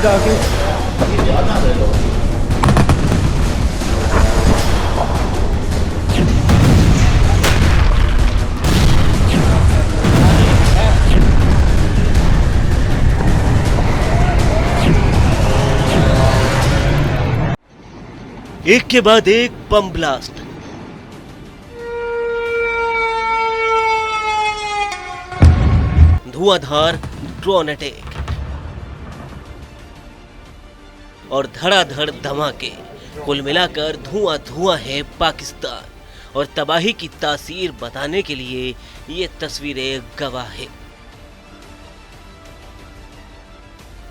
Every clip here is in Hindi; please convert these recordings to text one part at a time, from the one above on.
लगा के। एक के बाद एक बम ब्लास्ट। धुआंधार ड्रोन अटैक और धड़ाधड़ धमाके। कुल मिलाकर धुआं धुआं है पाकिस्तान, और तबाही की तासीर बताने के लिए ये तस्वीरें गवाह है।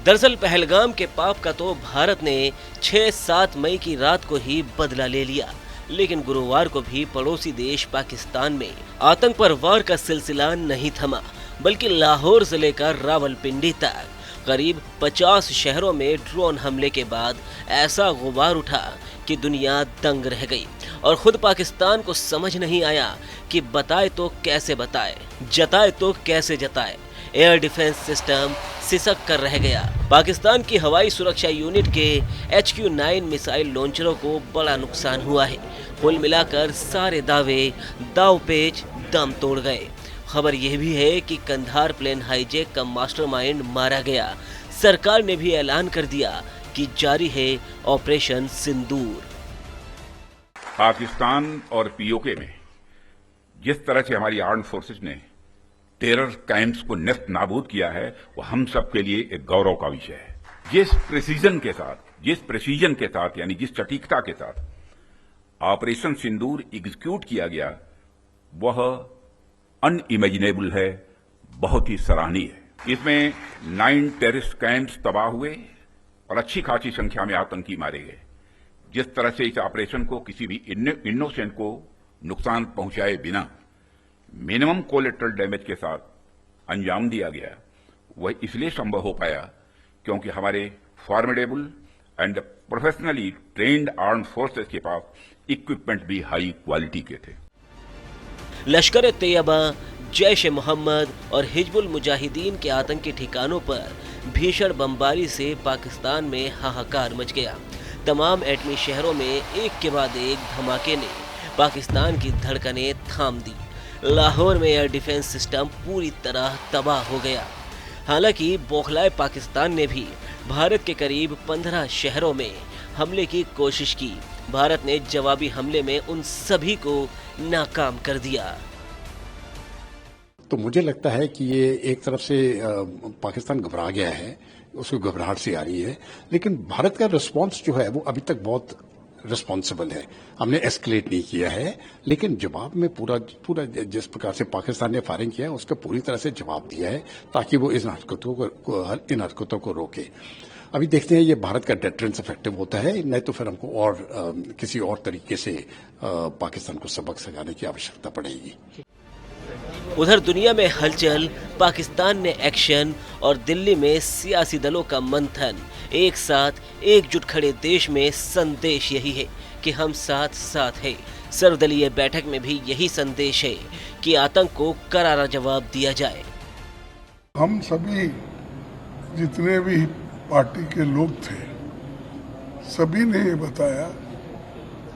दरअसल पहलगाम के पाप का तो भारत ने 6-7 मई की रात को ही बदला ले लिया, लेकिन गुरुवार को भी पड़ोसी देश पाकिस्तान में आतंक पर वार का सिलसिला नहीं थमा, बल्कि लाहौर से लेकर रावलपिंडी तक करीब 50 शहरों में ड्रोन हमले के बाद ऐसा गुबार उठा कि दुनिया दंग रह गई, और खुद पाकिस्तान को समझ नहीं आया कि बताए तो कैसे बताए, जताए तो कैसे जताए। एयर डिफेंस सिस्टम सिसक कर रह गया। पाकिस्तान की हवाई सुरक्षा यूनिट के HQ-9 मिसाइल लॉन्चरों को बड़ा नुकसान हुआ है। कुल मिलाकर सारे दावे दाव पेच दम तोड़ गए। खबर यह भी है कि कंधार प्लेन हाईजैक का मास्टरमाइंड मारा गया। सरकार ने भी ऐलान कर दिया कि जारी है ऑपरेशन सिंदूर। पाकिस्तान और POK में जिस तरह से हमारी आर्म्ड फोर्सेस ने टेरर कैंप्स को नेस्त नाबूद किया है, वो हम सब के लिए एक गौरव का विषय है। जिस प्रेसीजन के साथ यानी जिस सटीकता के साथ ऑपरेशन सिंदूर एग्जीक्यूट किया गया, वह अनइमेजिनेबल है, बहुत ही सराहनीय है। इसमें 9 टेररिस्ट कैंप्स तबाह हुए और अच्छी खासी संख्या में आतंकी मारे गए। जिस तरह से इस ऑपरेशन को किसी भी इनोसेंट को नुकसान पहुंचाए बिना मिनिमम कोलेटरल डैमेज के साथ अंजाम दिया गया, वह इसलिए संभव हो पाया क्योंकि हमारे formidable and professionally trained arm forces के पास इक्विपमेंट भी हाई क्वालिटी के थे। लश्कर तैयबा, जैश ए मोहम्मद और हिजबुल मुजाहिदीन के आतंकी ठिकानों पर भीषण बमबारी से पाकिस्तान में हाहाकार मच गया। तमाम एटमी शहरों में एक के बाद एक धमाके ने पाकिस्तान की धड़कनें थाम दी। लाहौर में एयर डिफेंस सिस्टम पूरी तरह तबाह हो गया। हालांकि बौखलाए पाकिस्तान ने भी भारत के करीब 15 शहरों में हमले की कोशिश की। भारत ने जवाबी हमले में उन सभी को नाकाम कर दिया। तो मुझे लगता है कि ये एक तरफ से पाकिस्तान घबरा गया है, उसको घबराहट सी आ रही है, लेकिन भारत का रिस्पांस जो है वो अभी तक बहुत रिस्पॉन्सिबल है। हमने एस्केलेट नहीं किया है, लेकिन जवाब में पूरा जिस प्रकार से पाकिस्तान ने फायरिंग किया है उसका पूरी तरह से जवाब दिया है, ताकि वो इन हरकतों को रोके। अभी देखते हैं ये भारत का डेटरेंस इफेक्टिव होता है, नहीं तो फिर हमको और किसी और तरीके से पाकिस्तान को सबक सिखाने की आवश्यकता पड़ेगी। उधर दुनिया में हलचल, पाकिस्तान ने एक्शन और दिल्ली में सियासी दलों का मंथन। एक साथ एकजुट खड़े देश में संदेश यही है कि हम साथ साथ हैं। सर्वदलीय बैठक में भी यही संदेश है कि आतंक को करारा जवाब दिया जाए। हम सभी जितने भी पार्टी के लोग थे, सभी ने ये बताया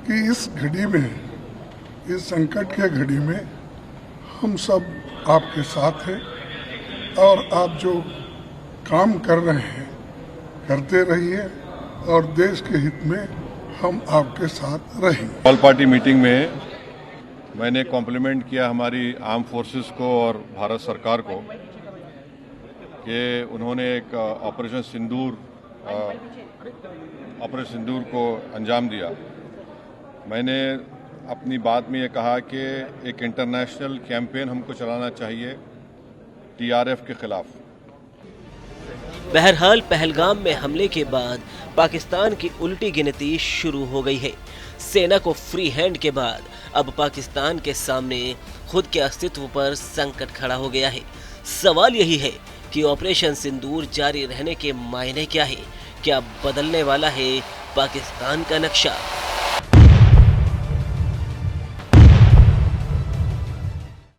कि इस घड़ी में, इस संकट के घड़ी में हम सब आपके साथ हैं, और आप जो काम कर रहे हैं करते रहिए, और देश के हित में हम आपके साथ रहेंगे। ऑल पार्टी मीटिंग में मैंने कॉम्प्लीमेंट किया हमारी आर्म फोर्सेस को और भारत सरकार को कि उन्होंने एक ऑपरेशन सिंदूर को अंजाम दिया। मैंने अपनी बात में ये कहा कि एक इंटरनेशनल कैंपेन हमको चलाना चाहिए TRF के खिलाफ। बहरहाल पहलगाम में हमले के बाद पाकिस्तान की उल्टी गिनती शुरू हो गई है। सेना को फ्री हैंड के बाद अब पाकिस्तान के सामने खुद के अस्तित्व पर संकट खड़ा हो गया है। सवाल यही है कि ऑपरेशन सिंदूर जारी रहने के मायने क्या है? क्या बदलने वाला है पाकिस्तान का नक्शा?